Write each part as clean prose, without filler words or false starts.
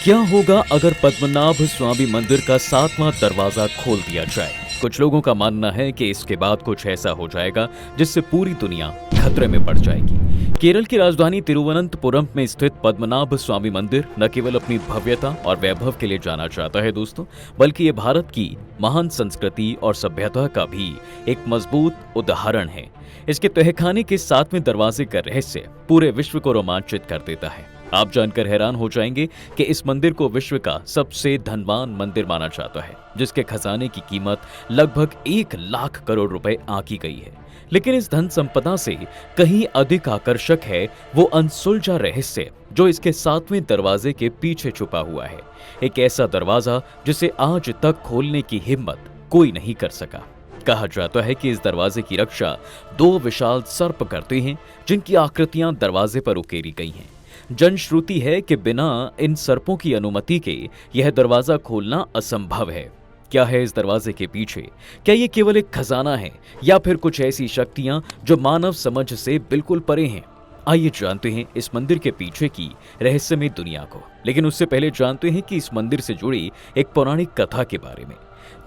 क्या होगा अगर पद्मनाभ स्वामी मंदिर का 7वां दरवाजा खोल दिया जाए? कुछ लोगों का मानना है कि इसके बाद कुछ ऐसा हो जाएगा जिससे पूरी दुनिया खतरे में पड़ जाएगी। केरल की राजधानी तिरुवनंतपुरम में स्थित पद्मनाभ स्वामी मंदिर न केवल अपनी भव्यता और वैभव के लिए जाना जाता है दोस्तों, बल्कि ये भारत की महान संस्कृति और सभ्यता का भी एक मजबूत उदाहरण है। इसके तहखाने के 7वें दरवाजे का रहस्य पूरे विश्व को रोमांचित कर देता है। आप जानकर हैरान हो जाएंगे कि इस मंदिर को विश्व का सबसे धनवान मंदिर माना जाता है, जिसके खजाने की कीमत लगभग 1 लाख करोड़ रुपए आंकी गई है। लेकिन इस धन संपदा से कहीं अधिक आकर्षक है वो अनसुलझा रहस्य जो इसके 7वें दरवाजे के पीछे छुपा हुआ है। एक ऐसा दरवाजा जिसे आज तक खोलने की हिम्मत कोई नहीं कर सका। कहा जाता है कि इस दरवाजे की रक्षा 2 विशाल सर्प करते हैं, जिनकी आकृतियां दरवाजे पर उकेरी गई हैं। जनश्रुति है कि बिना इन सर्पों की अनुमति के यह दरवाजा खोलना असंभव है। क्या है इस दरवाजे के पीछे? क्या ये केवल एक खजाना है या फिर कुछ ऐसी शक्तियां जो मानव समझ से बिल्कुल परे हैं? आइए जानते हैं इस मंदिर के पीछे की रहस्यमय दुनिया को। लेकिन उससे पहले जानते हैं कि इस मंदिर से जुड़ी एक पौराणिक कथा के बारे में।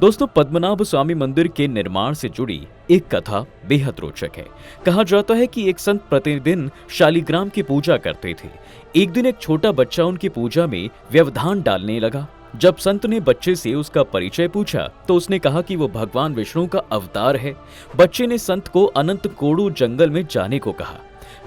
दोस्तों, पद्मनाभ स्वामी मंदिर के निर्माण से जुड़ी एक कथा बेहद रोचक है। कहा जाता है कि एक संत प्रतिदिन शालिग्राम की पूजा करते थे। एक दिन एक छोटा बच्चा उनकी पूजा में व्यवधान डालने लगा। जब संत ने बच्चे से उसका परिचय पूछा तो उसने कहा कि वो भगवान विष्णु का अवतार है। बच्चे ने संत को अनंत कोड़ू जंगल में जाने को कहा,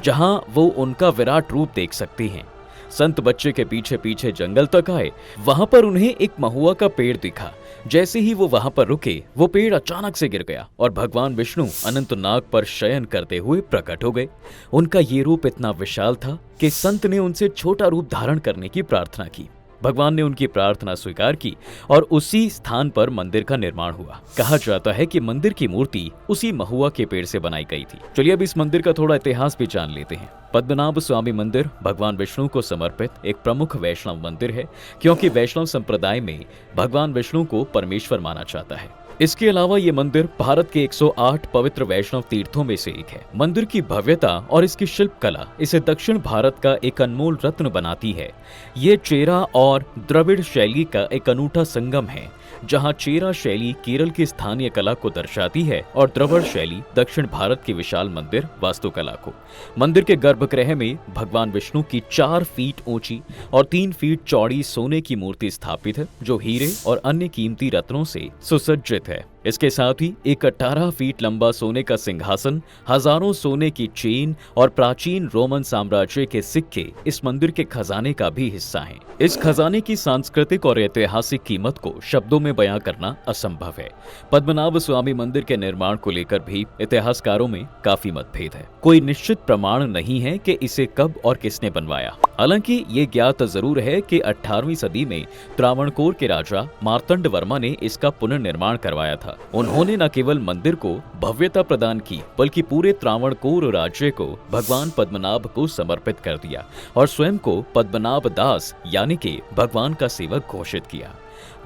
जहां वो उनका विराट रूप देख सकते हैं। संत बच्चे के पीछे पीछे जंगल तक आए। वहां पर उन्हें एक महुआ का पेड़ दिखा। जैसे ही वो वहां पर रुके, वो पेड़ अचानक से गिर गया और भगवान विष्णु अनंत नाग पर शयन करते हुए प्रकट हो गए। उनका ये रूप इतना विशाल था कि संत ने उनसे छोटा रूप धारण करने की प्रार्थना की। भगवान ने उनकी प्रार्थना स्वीकार की और उसी स्थान पर मंदिर का निर्माण हुआ। कहा जाता है कि मंदिर की मूर्ति उसी महुआ के पेड़ से बनाई गई थी। चलिए अब इस मंदिर का थोड़ा इतिहास भी जान लेते हैं। पद्मनाभ स्वामी मंदिर भगवान विष्णु को समर्पित एक प्रमुख वैष्णव मंदिर है, क्योंकि वैष्णव संप्रदाय में भगवान विष्णु को परमेश्वर माना जाता है। इसके अलावा ये मंदिर भारत के 108 पवित्र वैष्णव तीर्थों में से एक है। मंदिर की भव्यता और इसकी शिल्प कला इसे दक्षिण भारत का एक अनमोल रत्न बनाती है। ये चेरा और द्रविड़ शैली का एक अनूठा संगम है, जहां चेरा शैली केरल की स्थानीय कला को दर्शाती है और द्रविड़ शैली दक्षिण भारत की विशाल मंदिर वास्तुकला को। मंदिर के गर्भगृह में भगवान विष्णु की 4 फीट ऊंची और 3 फीट चौड़ी सोने की मूर्ति स्थापित है, जो हीरे और अन्य कीमती रत्नों से सुसज्जित है। इसके साथ ही एक 18 फीट लंबा सोने का सिंहासन, हजारों सोने की चेन और प्राचीन रोमन साम्राज्य के सिक्के इस मंदिर के खजाने का भी हिस्सा हैं। इस खजाने की सांस्कृतिक और ऐतिहासिक कीमत को शब्दों में बयां करना असंभव है। पद्मनाभ स्वामी मंदिर के निर्माण को लेकर भी इतिहासकारों में काफी मतभेद है। कोई निश्चित प्रमाण नहीं है कि इसे कब और किसने बनवाया। हालांकि ये ज्ञात जरूर है कि 18वीं सदी में त्रावणकोर के राजा मार्तंड वर्मा ने इसका पुनर्निर्माण करवाया था। उन्होंने न केवल मंदिर को भव्यता प्रदान की, बल्कि पूरे त्रावणकोर राज्य को भगवान पद्मनाभ को समर्पित कर दिया और स्वयं को पद्मनाभ दास यानी कि भगवान का सेवक घोषित किया।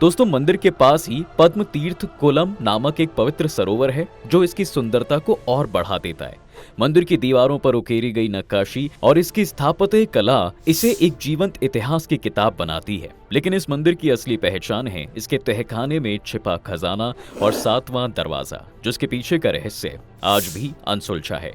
दोस्तों, मंदिर के पास ही पद्म तीर्थ कोलम नामक एक पवित्र सरोवर है, जो इसकी सुंदरता को और बढ़ा देता है। मंदिर की दीवारों पर उकेरी गई नक्काशी और इसकी स्थापत्य कला इसे एक जीवंत इतिहास की किताब बनाती है। लेकिन इस मंदिर की असली पहचान है इसके तहखाने में छिपा खजाना और 7वां दरवाजा, जिसके पीछे का रहस्य आज भी अनसुलझा है।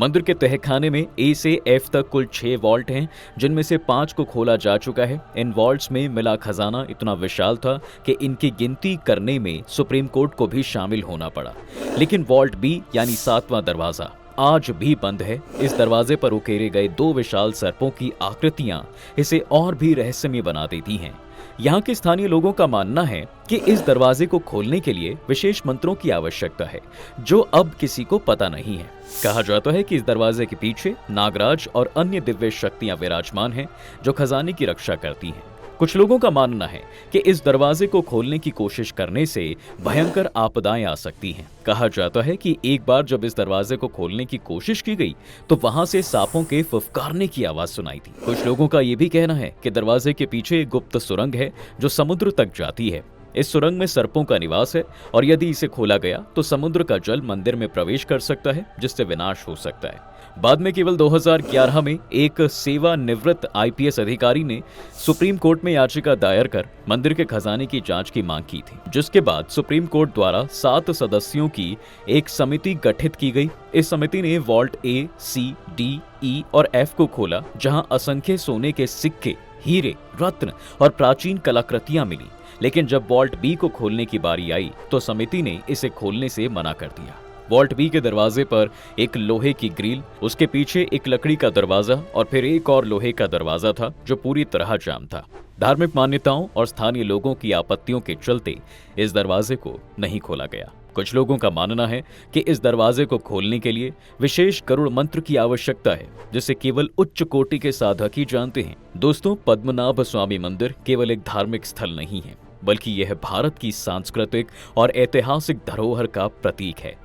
मंदिर के तहखाने में ए से एफ तक कुल 6 वॉल्ट हैं, जिनमें से 5 को खोला जा चुका है। इन वॉल्ट्स में मिला खजाना इतना विशाल था कि इनकी गिनती करने में सुप्रीम कोर्ट को भी शामिल होना पड़ा। लेकिन वॉल्ट बी यानी 7वां दरवाजा आज भी बंद है। इस दरवाजे पर उकेरे गए 2 विशाल सर्पों की आकृतियां इसे और भी रहस्यमय बना देती हैं। यहाँ के स्थानीय लोगों का मानना है कि इस दरवाजे को खोलने के लिए विशेष मंत्रों की आवश्यकता है, जो अब किसी को पता नहीं है। कहा जाता है कि इस दरवाजे के पीछे नागराज और अन्य दिव्य शक्तियां विराजमान हैं, जो खजाने की रक्षा करती हैं। कुछ लोगों का मानना है कि इस दरवाजे को खोलने की कोशिश करने से भयंकर आपदाएं आ सकती हैं। कहा जाता है कि एक बार जब इस दरवाजे को खोलने की कोशिश की गई तो वहां से सांपों के फुफकारने की आवाज सुनाई थी। कुछ लोगों का यह भी कहना है कि दरवाजे के पीछे एक गुप्त सुरंग है जो समुद्र तक जाती है। इस सुरंग में सर्पों का निवास है और यदि इसे खोला गया तो समुद्र का जल मंदिर में प्रवेश कर सकता है, जिससे विनाश हो सकता है। बाद में केवल 2011 में एक सेवानिवृत्त आईपीएस अधिकारी ने सुप्रीम कोर्ट में याचिका दायर कर मंदिर के खजाने की जांच की मांग की थी, जिसके बाद सुप्रीम कोर्ट द्वारा 7 सदस्यों की एक समिति गठित की गई। इस समिति ने वॉल्ट ए, सी, डी, ई और एफ को खोला, जहां असंख्य सोने के सिक्के, हीरे, रत्न और प्राचीन कलाकृतियां मिली। लेकिन जब वॉल्ट बी को खोलने की बारी आई तो समिति ने इसे खोलने से मना कर दिया। वॉल्ट बी के दरवाजे पर एक लोहे की ग्रिल, उसके पीछे एक लकड़ी का दरवाजा और फिर एक और लोहे का दरवाजा था जो पूरी तरह जाम था। धार्मिक मान्यताओं और स्थानीय लोगों की आपत्तियों के चलते इस दरवाजे को नहीं खोला गया। कुछ लोगों का मानना है कि इस दरवाजे को खोलने के लिए विशेष गरुड़ मंत्र की आवश्यकता है, जिसे केवल उच्च कोटि के साधक ही जानते हैं। दोस्तों, पद्मनाभ स्वामी मंदिर केवल एक धार्मिक स्थल नहीं है, बल्कि यह भारत की सांस्कृतिक और ऐतिहासिक धरोहर का प्रतीक है।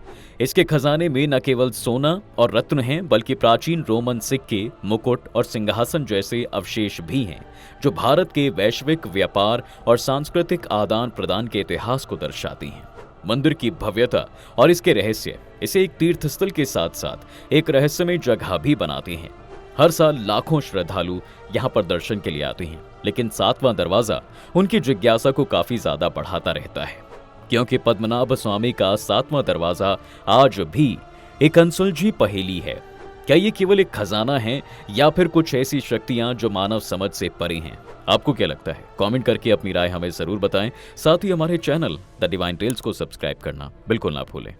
इसके खजाने में न केवल सोना और रत्न हैं, बल्कि प्राचीन रोमन सिक्के, मुकुट और सिंहासन जैसे अवशेष भी हैं, जो भारत के वैश्विक व्यापार और सांस्कृतिक आदान प्रदान के इतिहास को दर्शाती हैं। मंदिर की भव्यता और इसके रहस्य इसे एक तीर्थस्थल के साथ साथ एक रहस्यमय जगह भी बनाते हैं। हर साल लाखों श्रद्धालु यहाँ पर दर्शन के लिए आते हैं, लेकिन 7वां दरवाजा उनकी जिज्ञासा को काफी ज्यादा बढ़ाता रहता है, क्योंकि पद्मनाभ स्वामी का 7वां दरवाजा आज भी एक अनसुलझी पहेली है। क्या ये केवल एक खजाना है या फिर कुछ ऐसी शक्तियां जो मानव समझ से परे हैं? आपको क्या लगता है? कमेंट करके अपनी राय हमें जरूर बताएं। साथ ही हमारे चैनल द डिवाइन टेल्स को सब्सक्राइब करना बिल्कुल ना भूलें।